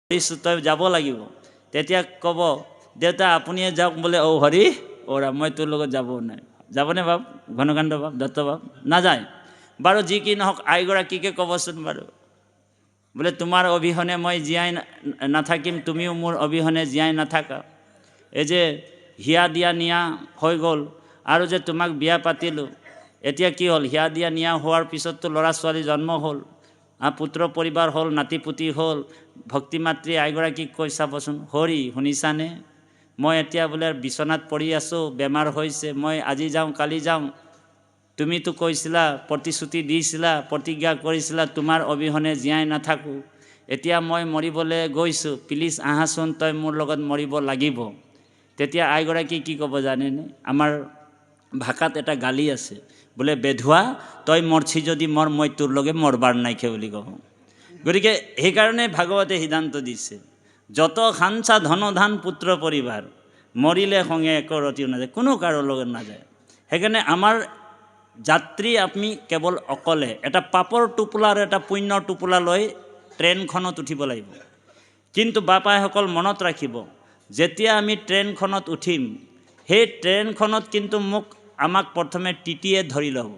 তই যাব লাগিব। তেতিয়া ক'ব দেউতা আপুনিয়ে যাওক বোলে। অ হৰি অৰা মই তোৰ লগত যাব নাই। যাবনে বাপ? ঘনকান্ত বাপ, দত্ত বাপ? নাযায়। বাৰু যি কি নহওক আইগৰাকীকে ক'বচোন বাৰু, বোলে তোমাৰ অবিহনে মই জীয়াই নাথাকিম, তুমিও মোৰ অবিহনে জীয়াই নাথাকা। এই যে হিয়া দিয়া নিয়া হৈ গ'ল, আৰু যে তোমাক বিয়া পাতিলোঁ, এতিয়া কি হ'ল? হিয়া দিয়া নিয়া হোৱাৰ পিছততো ল'ৰা ছোৱালী জন্ম হ'ল, পুত্ৰ পৰিবাৰ হ'ল, নাতি পুতি হ'ল। ভক্তি মাতৃ আইগৰাকীক কৈ চাবচোন, হৰি শুনিছানে? মই এতিয়া বোলে বিচনাত পৰি আছোঁ, বেমাৰ হৈছে, মই আজি যাওঁ কালি যাওঁ। তুমিতো কৈছিলা, প্ৰতিশ্ৰুতি দিছিলা, প্ৰতিজ্ঞা কৰিছিলা তোমাৰ অবিহনে জীয়াই নাথাকোঁ। এতিয়া মই মৰিবলৈ গৈছোঁ, প্লিজ আহাচোন, তই মোৰ লগত মৰিব লাগিব। তেতিয়া আইগৰাকী কি ক'ব জানেনে? আমাৰ ভাষাত এটা গালি আছে, বোলে বেধুৱা তই মৰছি যদি মৰ, মই তোৰ লগে মৰবাৰ নাইকে বুলি কওঁ। গতিকে সেইকাৰণে ভাগৱতে সিদ্ধান্ত দিছে, যত খানচা ধনধান পুত্ৰ পৰিবাৰ, মৰিলে সংগে একো ৰতিও নাযায়, কোনো কাৰো লগত নাযায়। সেইকাৰণে আমাৰ যাত্ৰী আমি কেৱল অকলে এটা পাপৰ টোপোলা আৰু এটা পুণ্যৰ টোপোলা লৈ ট্ৰেইনখনত উঠিব লাগিব। কিন্তু বাপাইসকল মনত ৰাখিব, যেতিয়া আমি ট্ৰেইনখনত উঠিম, সেই ট্ৰেইনখনত কিন্তু আমাক প্ৰথমে টিটিয়ে ধৰি ল'ব।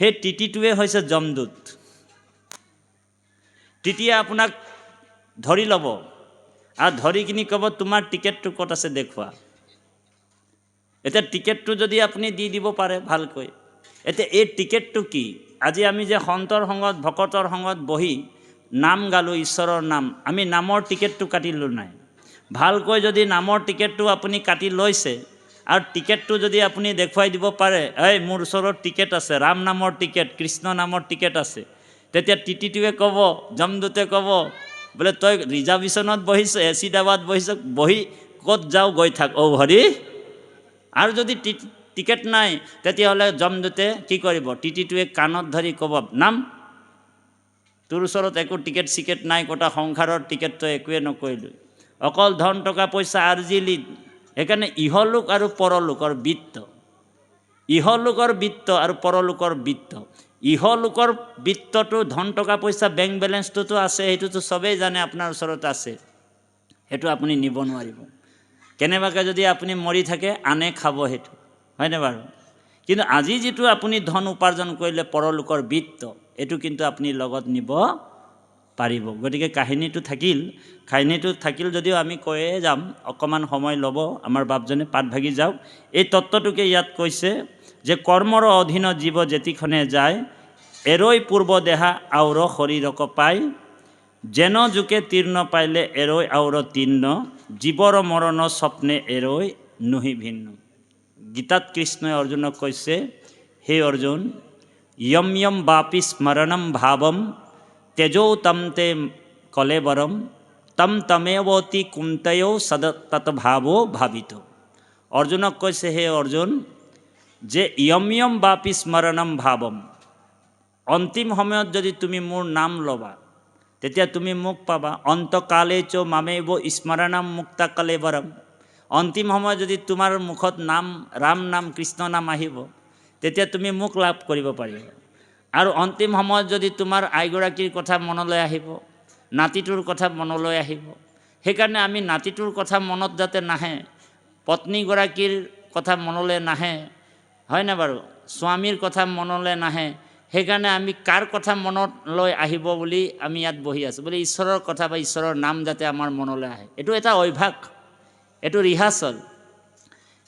সেই টিটিটোৱে হৈছে যমদূত। টিটিয়ে আপোনাক ধৰি ল'ব আৰু ধৰি কিনি ক'ব তোমাৰ টিকেটটো ক'ত আছে দেখুওৱা। এতিয়া টিকেটটো যদি আপুনি দি দিব পাৰে ভালকৈ। এতিয়া এই টিকেটটো কি? আজি আমি যে সন্তৰ সংগত ভকতৰ সংগত বহি নাম গালোঁ, ঈশ্বৰৰ নাম, আমি নামৰ টিকেটটো কাটিলোঁ নাই? ভালকৈ যদি নামৰ টিকেটটো আপুনি কাটি লৈছে আৰু টিকেটটো যদি আপুনি দেখুৱাই দিব পাৰে, এই মোৰ ওচৰত টিকেট আছে, ৰাম নামৰ টিকেট, কৃষ্ণ নামৰ টিকেট আছে, তেতিয়া টিটিটোৱে ক'ব, যমদূতে ক'ব, বোলে তই ৰিজাৰ্ভেশ্যনত বহিছ, এচি ডাবাত বহিছ, বহি ক'ত যাওঁ গৈ থাক অ হৰি। আৰু যদি টিকেট নাই, তেতিয়াহ'লে যমদূতে কি কৰিব? টিটিটোৱে কাণত ধৰি ক'ব, নাম, তোৰ ওচৰত একো টিকেট চিকেট নাই কটা, সংসাৰৰ টিকেট তই একোৱে নকৰিলোঁ, অকল ধন টকা পইচা আৰ্জিলি। সেইকাৰণে ইহলোক আৰু পৰলোকৰ বৃত্ত, ইহলোকৰ বৃত্ত আৰু পৰলোকৰ বৃত্ত। ইহলোকৰ বৃত্তটো ধন টকা পইচা বেংক বেলেঞ্চটোতো আছে, সেইটোতো চবেই জানে আপোনাৰ ওচৰত আছে, সেইটো আপুনি নিব নোৱাৰিব। কেনেবাকৈ যদি আপুনি মৰি থাকে, আনে খাব সেইটো, হয়নে বাৰু? কিন্তু আজি যিটো আপুনি ধন উপাৰ্জন কৰিলে পৰলোকৰ বৃত্ত, এইটো কিন্তু আপুনি লগত নিব পাৰিব। গতিকে কাহিনীটো থাকিল যদিও আমি কৈয়ে যাম, অকণমান সময় ল'ব আমাৰ বাপজনে, পাত ভাগি যাওক। এই তত্ত্বটোকে ইয়াত কৈছে যে কৰ্মৰ অধীনত জীৱ যেতিখনে যায়, এৰৈ পূৰ্ব দেহা আউৰ শৰীৰক পায়, যেন জোকে তীৰ্ণ পাইলে এৰৈ আউৰ তীৰ্ণ, জীৱৰ মৰণ স্বপ্নে এৰৈ নুহি ভিন্ন। গীতাত কৃষ্ণই অৰ্জুনক কৈছে, হে অৰ্জুন, য়ম য়ম বাপি স্মৰণম ভাৱম তেজৌ তম তে কলেবৰম তম তমেৱতি কুন্তয়ৌ সদ তৎভাৱো ভাবিত। অৰ্জুনক কৈছে, হে অৰ্জুন, যে য়ম য়ম বাপি স্মৰণম ভাৱম, অন্তিম সময়ত যদি তুমি মোৰ নাম ল'বা, তেতিয়া তুমি মোক পাবা। অন্তকালে চ মামেব স্মৰণম মুক্তা কলেবৰম, অন্তিম সময়ত যদি তোমাৰ মুখত নাম, ৰাম নাম, কৃষ্ণ নাম আহিব, তেতিয়া তুমি মোক লাভ কৰিব পাৰিবা। আৰু অন্তিম সময়ত যদি তোমাৰ আইগৰাকীৰ কথা মনলৈ আহিব, নাতিটোৰ কথা মনলৈ আহিব, সেইকাৰণে আমি নাতিটোৰ কথা মনত যাতে নাহে, পত্নীগৰাকীৰ কথা মনলৈ নাহে, হয়নে বাৰু, স্বামীৰ কথা মনলৈ নাহে, সেইকাৰণে আমি কাৰ কথা মনলৈ আহিব বুলি আমি ইয়াত বহি আছোঁ, বুলি ঈশ্বৰৰ কথা বা ঈশ্বৰৰ নাম যাতে আমাৰ মনলৈ আহে। এইটো এটা অভ্যাস, এইটো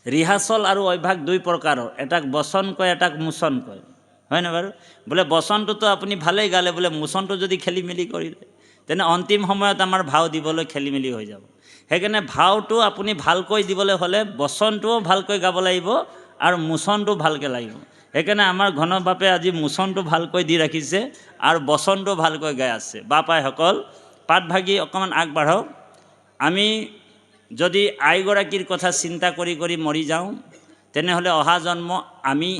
ৰিহাৰ্চল আৰু অভ্যাস দুই প্ৰকাৰৰ, এটাক বচন কয়, এটাক মোচন কয়, হয়নে বাৰু? বোলে বচনটোতো আপুনি ভালেই গালে, বোলে মোচনটো যদি খেলি মেলি কৰিলে, তেনে অন্তিম সময়ত আমাৰ ভাও দিবলৈ খেলি মেলি হৈ যাব। সেইকাৰণে ভাওটো আপুনি ভালকৈ দিবলৈ হ'লে বচনটোও ভালকৈ গাব লাগিব আৰু মোচনটো ভালকৈ লাগিব। সেইকাৰণে আমাৰ ঘন বাপে আজি মোচনটো ভালকৈ দি ৰাখিছে আৰু বচনটো ভালকৈ গাই আছে। বাপাইসকল পাত ভাগি অকণমান আগবাঢ়ক। আমি যদি আইগৰাকীৰ কথা চিন্তা কৰি কৰি মৰি যাওঁ, তেনেহ'লে অহা জন্ম আমি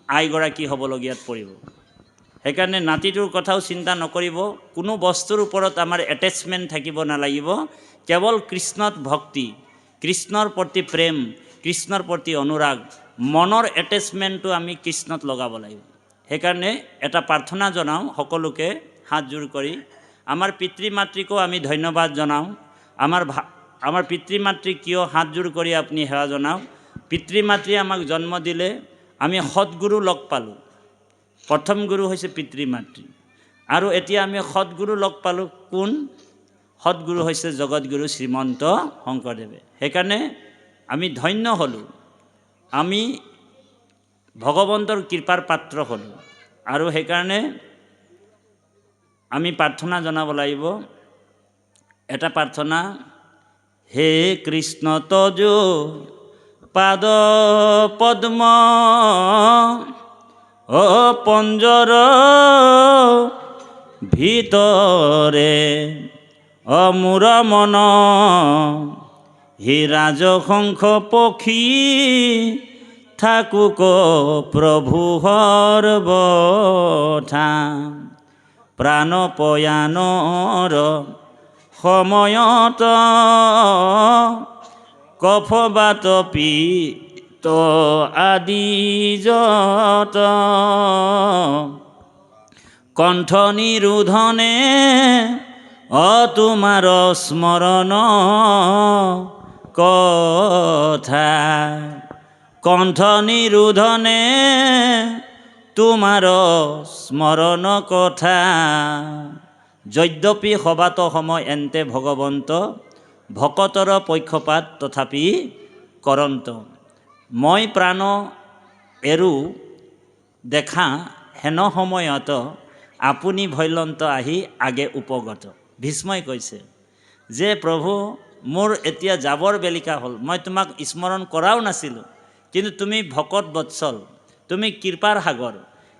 আইগৰাকী হ'বলগীয়াত পৰিব। সেইকাৰণে নাতিটোৰ কথাও চিন্তা নকৰিব, কোনো বস্তুৰ ওপৰত আমাৰ এটেচমেণ্ট থাকিব নালাগিব, কেৱল কৃষ্ণত ভক্তি, কৃষ্ণৰ প্ৰতি প্ৰেম, কৃষ্ণৰ প্ৰতি অনুৰাগ, মনৰ এটেচমেণ্টটো আমি কৃষ্ণত লগাব লাগিব। সেইকাৰণে এটা প্ৰাৰ্থনা জনাওঁ সকলোকে হাত জোৰ কৰি, আমাৰ পিতৃ মাতৃকো আমি ধন্যবাদ জনাওঁ। আমাৰ পিতৃ মাতৃক কিয় হাতযোৰ কৰি আপুনি সেৱা জনাওক। পিতৃ মাতৃয়ে আমাক জন্ম দিলে, আমি সৎগুৰু লগ পালোঁ। প্ৰথম গুৰু হৈছে পিতৃ মাতৃ, আৰু এতিয়া আমি সৎগুৰু লগ পালোঁ। কোন সৎগুৰু? হৈছে জগতগুৰু শ্ৰীমন্ত শংকৰদেৱে। সেইকাৰণে আমি ধন্য হ'লোঁ, আমি ভগৱন্তৰ কৃপাৰ পাত্ৰ হ'লোঁ। আৰু সেইকাৰণে আমি প্ৰাৰ্থনা জনাব লাগিব। এটা প্ৰাৰ্থনা, হে কৃষ্ণ তজ পাদ পদ্ম পঞ্জৰ ভিতৰে অমূৰ মন, হে ৰাজহংস পক্ষী থাকুক প্ৰভু সৰ্বথা, প্ৰাণপয়ানৰ সময়ত কফবাত পিত আদি যত, কণ্ঠ নিৰোধনে তোমাৰ স্মৰণ কথা, কণ্ঠ নিৰোধনে তোমাৰ স্মৰণ কথা, যদ্যপি সবাত সময় এন্তে ভগৱন্ত, ভকতৰ পক্ষপাত তথাপি কৰন্ত। মই প্ৰাণ এৰো দেখা হেন সময়ত, আপুনি ভৈলন্ত আহি আগে উপগত। ভীষ্মই কৈছে যে প্ৰভু মোৰ এতিয়া যাবৰ বেলিকা হ'ল, মই তোমাক স্মৰণ কৰাও নাছিলোঁ, কিন্তু তুমি ভকত বৎসল, তুমি কৃপাৰ সাগৰ,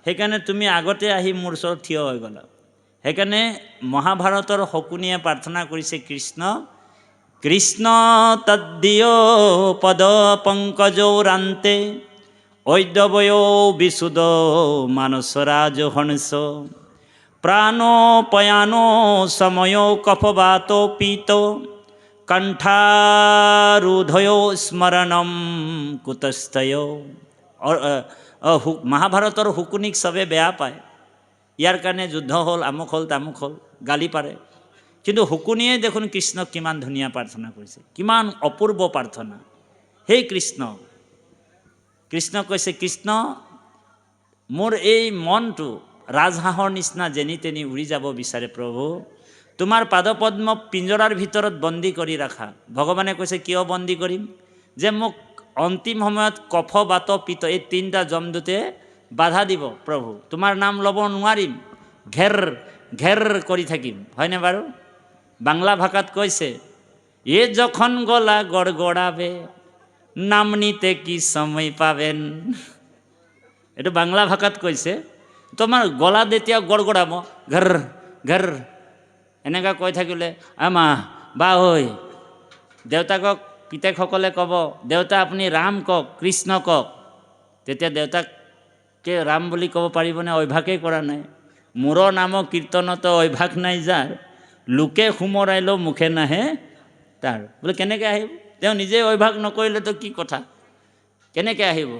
সেইকাৰণে তুমি আগতে আহি মোৰ ওচৰত থিয় হৈ গ'লা। সেইকাৰণে মহাভাৰতৰ শকুনিয়ে প্ৰাৰ্থনা কৰিছে কৃষ্ণ, কৃষ্ণ তদ্দীয় পদ পংকজৌৰান্তে, ঐদবয় বিশুদ্ধ মানসৰাজ হংস, প্ৰাণপয়ান সময় কফবাত পিত, কণ্ঠাৰুধয় স্মৰণম কুতস্থয়। মহাভাৰতৰ শকুনিক চবে বেয়া পায়, ইয়াৰ কাৰণে যুদ্ধ হ'ল, আমুক হ'ল তামুক হ'ল, গালি পাৰে। কিন্তু শকুনিয়ে দেখোন কৃষ্ণক কিমান ধুনীয়া প্ৰাৰ্থনা কৰিছে, কিমান অপূৰ্ব প্ৰাৰ্থনা। সেই কৃষ্ণ, কৃষ্ণ কৈছে, কৃষ্ণ মোৰ এই মনটো ৰাজহাঁহৰ নিচিনা যেনি তেনি উৰি যাব বিচাৰে প্ৰভু, তোমাৰ পাদপদ্ম পিঞ্জৰাৰ ভিতৰত বন্দী কৰি ৰাখা। ভগৱানে কৈছে কিয় বন্দী কৰিম? যে মোক অন্তিম সময়ত কফ বাত পিত এই তিনিটা যমদূতে বাধা দিব। প্ৰভু তোমাৰ নাম ল'ব নোৱাৰিম, ঘেৰ ঘেৰ কৰি থাকিম, হয়নে বাৰু? বাংলা ভাষাত কৈছে, এ যখন গলা গড়গড়াবে নাম নিতে কি সময় পাবেন। এইটো বাংলা ভাষাত কৈছে, তোমাৰ গলাত যেতিয়া গড়গড়াব, ঘৰ ঘৰ এনেকুৱা কৈ থাকিলে, আমা বা ঐ, দেউতাকক পিতেকসকলে ক'ব, দেউতা আপুনি ৰাম কওক, কৃষ্ণ কওক, তেতিয়া দেউতাকে ৰাম বুলি ক'ব পাৰিবনে? অভ্যাসেই কৰা নাই। মূৰৰ নামৰ কীৰ্তনত অভ্যাস নাই যাৰ, লোকে সুমৰাইলেও মুখে নাহে তাৰ। বোলে কেনেকৈ আহিব? তেওঁ নিজে অভ্যাস নকৰিলেতো কি কথা, কেনেকৈ আহিব?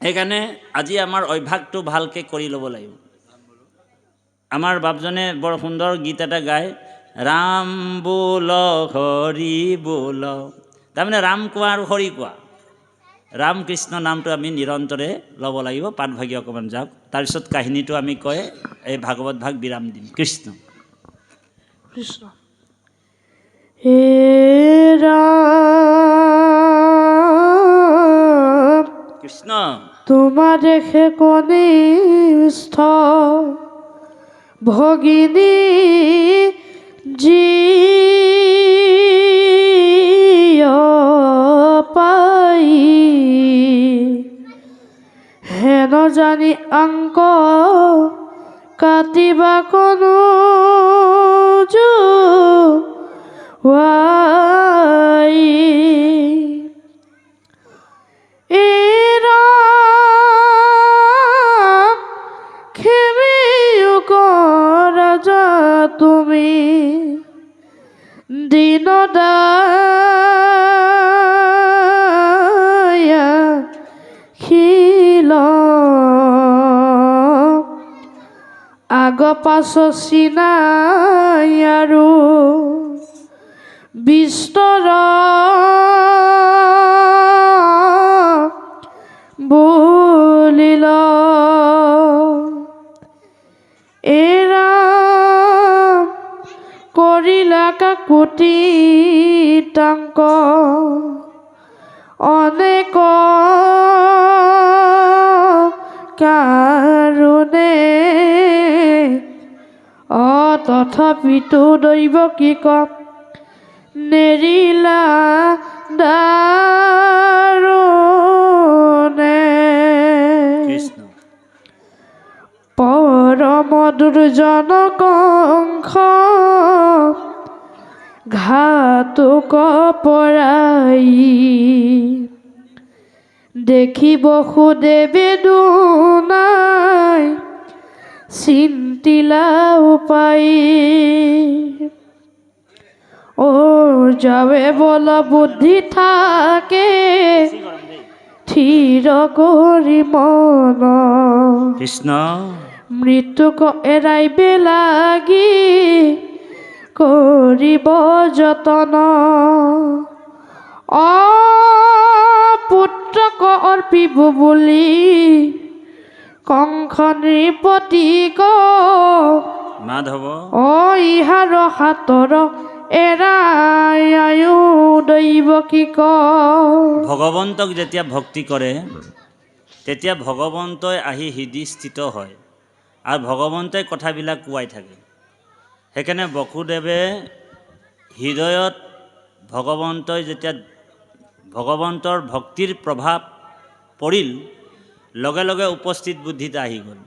সেইকাৰণে আজি আমাৰ অভ্যাসটো ভালকৈ কৰি ল'ব লাগিব। আমাৰ বাপজনে বৰ সুন্দৰ গীত এটা গায়, ৰাম বোল হৰি বোল। তাৰমানে ৰাম কোৱা আৰু হৰি কোৱা, ৰাম কৃষ্ণ নামটো আমি নিৰন্তৰে ল'ব লাগিব। পাঠভাগী অকণমান যাওক, তাৰপিছত কাহিনীটো আমি কয় এই ভাগৱত ভাগ বিৰাম দিম। কৃষ্ণ কৃষ্ণ। হে রাম কৃষ্ণ তোমার দেখে কনিষ্ঠ ভগিনী পাই, হেন জানি অঙ্ক কাটিবা কোনো জুয়াই। এ রাম খেমিও রাজা তুমি দীনদয়া খিল, আগ পাছ চিনাই আৰু বিস্তৰ বুলিল এৰা কৰিলা কাকুতি টাংক অনেক কাৰণে তথাপিতো দৈৱকীক নেৰিলা দাৰুণে কৃষ্ণ পৰম দুৰ্জন কংস ঘাতুক পৰাই দেখি বসুদেৱে দুনাই চিন্তিলা উপায় ও যাবে বল বুদ্ধি থাকে থিৰ কৰি মন কৃষ্ণ মৃত্যুক এৰাইব লাগি কৰিব যতন পুত্ৰক অৰ্পিব বুলি কংস নৃপতিক মাধৱ ইহাৰ হাতৰ এৰাই আয়ু দৈৱকীক ভগৱন্তক যেতিয়া ভক্তি কৰে তেতিয়া ভগৱন্তই আহি হৃদয়স্থিত হয় আৰু ভগৱন্তই কথাবিলাক কোৱাই থাকে। সেইকাৰণে বসুদেৱে হৃদয়ত ভগৱন্তই যেতিয়া ভগৱন্তৰ ভক্তিৰ প্ৰভাৱ পৰিল লগে লগে উপস্থিত বুদ্ধিত আহি গ'ল।